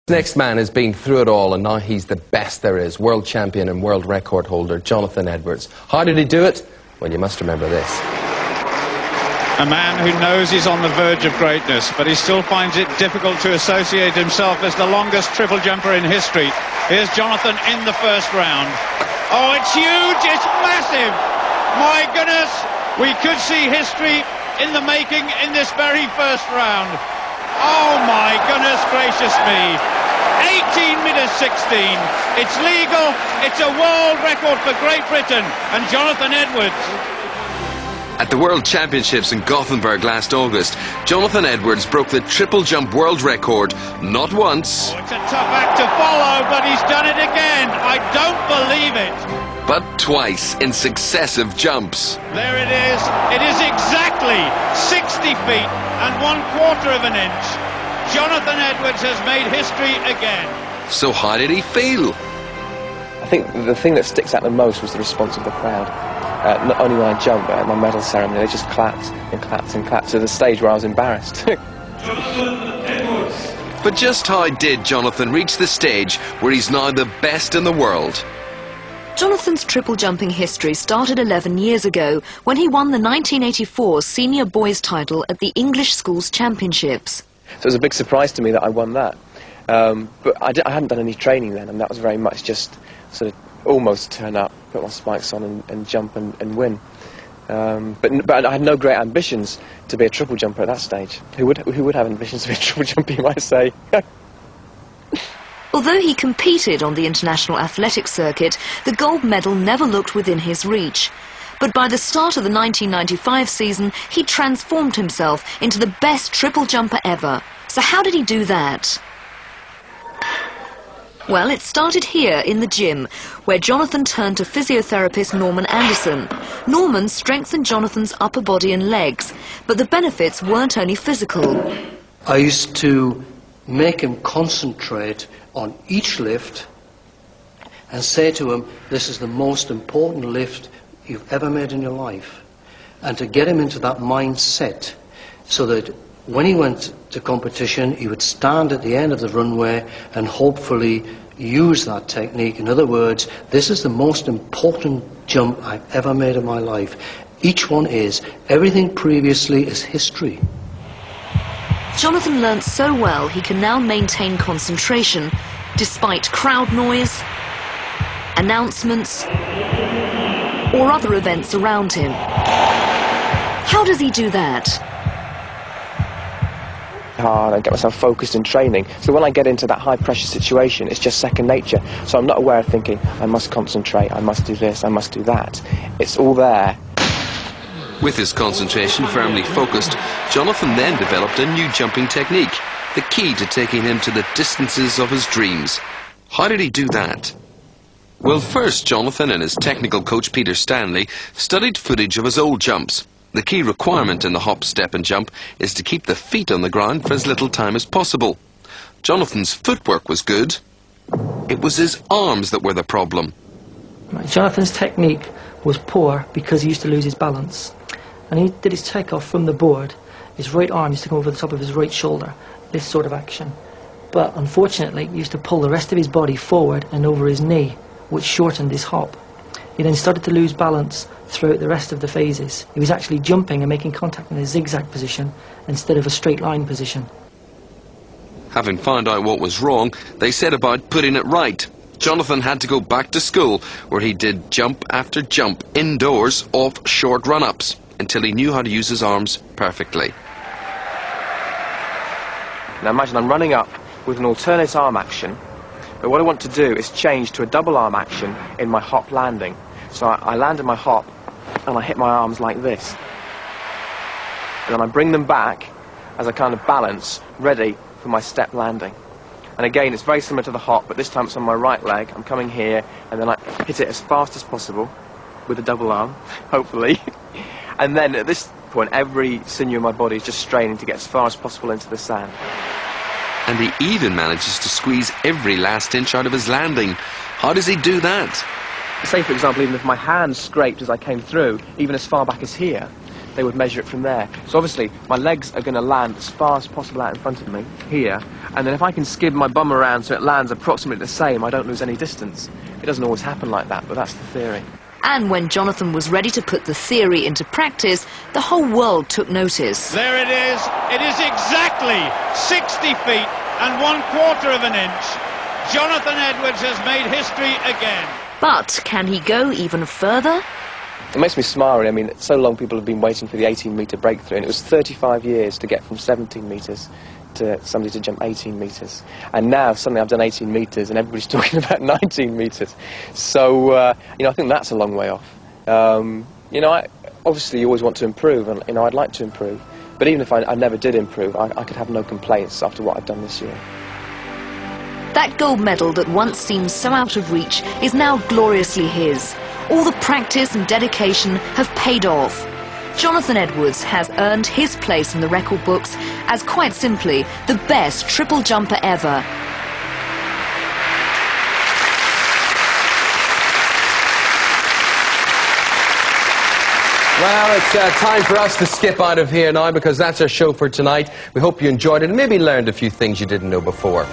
Next man has been through it all, and now he's the best there is. World champion and world record holder, Jonathan Edwards. How did he do it? Well, you must remember this. A man who knows he's on the verge of greatness, but he still finds it difficult to associate himself as the longest triple jumper in history. Here's Jonathan in the first round. Oh, it's huge, it's massive! My goodness, we could see history in the making in this very first round. Oh my goodness gracious me. 18 meters 16. It's legal, it's a world record for Great Britain and Jonathan Edwards. At the World Championships in Gothenburg last August, Jonathan Edwards broke the triple jump world record not once. Oh, it's a tough act to follow, but he's done it again. I don't believe it. But twice in successive jumps. There it is. It is exactly 60 feet and 1/4 of an inch. Jonathan Edwards has made history again. So how did he feel? I think the thing that sticks out the most was the response of the crowd. Not only when I jumped, but at my medal ceremony, they just clapped and clapped and clapped to the stage where I was embarrassed. But just how did Jonathan reach the stage where he's now the best in the world? Jonathan's triple jumping history started 11 years ago when he won the 1984 senior boys title at the English Schools Championships. So it was a big surprise to me that I won that. But I hadn't done any training then, and that was very much just sort of almost turn up, put my spikes on and jump and win. But I had no great ambitions to be a triple jumper at that stage. Who would have ambitions to be a triple jumper, you might say? Although he competed on the international athletic circuit, the gold medal never looked within his reach. But by the start of the 1995 season, he transformed himself into the best triple jumper ever. So how did he do that? Well, it started here in the gym, where Jonathan turned to physiotherapist Norman Anderson. Norman strengthened Jonathan's upper body and legs, but the benefits weren't only physical. I used to make him concentrate on each lift and say to him, this is the most important lift you've ever made in your life. And to get him into that mindset so that when he went to competition, he would stand at the end of the runway and hopefully use that technique. In other words, this is the most important jump I've ever made in my life. Each one is. Everything previously is history. Jonathan learnt so well he can now maintain concentration despite crowd noise, announcements, or other events around him. How does he do that? Hard and get myself focused in training. So when I get into that high pressure situation, it's just second nature. So I'm not aware of thinking, I must concentrate, I must do this, I must do that. It's all there. With his concentration firmly focused, Jonathan then developed a new jumping technique, the key to taking him to the distances of his dreams. How did he do that? Well, first Jonathan and his technical coach Peter Stanley studied footage of his old jumps. The key requirement in the hop, step and jump is to keep the feet on the ground for as little time as possible. Jonathan's footwork was good. It was his arms that were the problem. Jonathan's technique was poor because he used to lose his balance. And he did his takeoff from the board. His right arm used to come over the top of his right shoulder, this sort of action. But unfortunately, he used to pull the rest of his body forward and over his knee, which shortened his hop. He then started to lose balance throughout the rest of the phases. He was actually jumping and making contact in a zigzag position instead of a straight line position. Having found out what was wrong, they set about putting it right. Jonathan had to go back to school, where he did jump after jump indoors off short run-ups until he knew how to use his arms perfectly. Now imagine I'm running up with an alternate arm action, but what I want to do is change to a double arm action in my hop landing. So I land in my hop and I hit my arms like this. And then I bring them back as a kind of balance, ready for my step landing. And again, it's very similar to the hop, but this time it's on my right leg. I'm coming here, and then I hit it as fast as possible with a double arm, hopefully. And then at this point, every sinew in my body is just straining to get as far as possible into the sand. And he even manages to squeeze every last inch out of his landing. How does he do that? Say, for example, even if my hand scraped as I came through, even as far back as here, they would measure it from there. So obviously, my legs are going to land as far as possible out in front of me, here, and then if I can skid my bum around so it lands approximately the same, I don't lose any distance. It doesn't always happen like that, but that's the theory. And when Jonathan was ready to put the theory into practice, the whole world took notice. There it is. It is exactly 60 feet and 1/4 of an inch. Jonathan Edwards has made history again. But can he go even further? It makes me smile. I mean, so long people have been waiting for the 18-metre breakthrough, and it was 35 years to get from 17 metres to somebody to jump 18 metres. And now, suddenly, I've done 18 metres, and everybody's talking about 19 metres. So, you know, I think that's a long way off. You know, obviously, you always want to improve, and, you know, I'd like to improve. But even if I never did improve, I could have no complaints after what I've done this year. That gold medal that once seemed so out of reach is now gloriously his. All the practice and dedication have paid off. Jonathan Edwards has earned his place in the record books as, quite simply, the best triple jumper ever. Well, it's time for us to skip out of here now, because that's our show for tonight. We hope you enjoyed it and maybe learned a few things you didn't know before.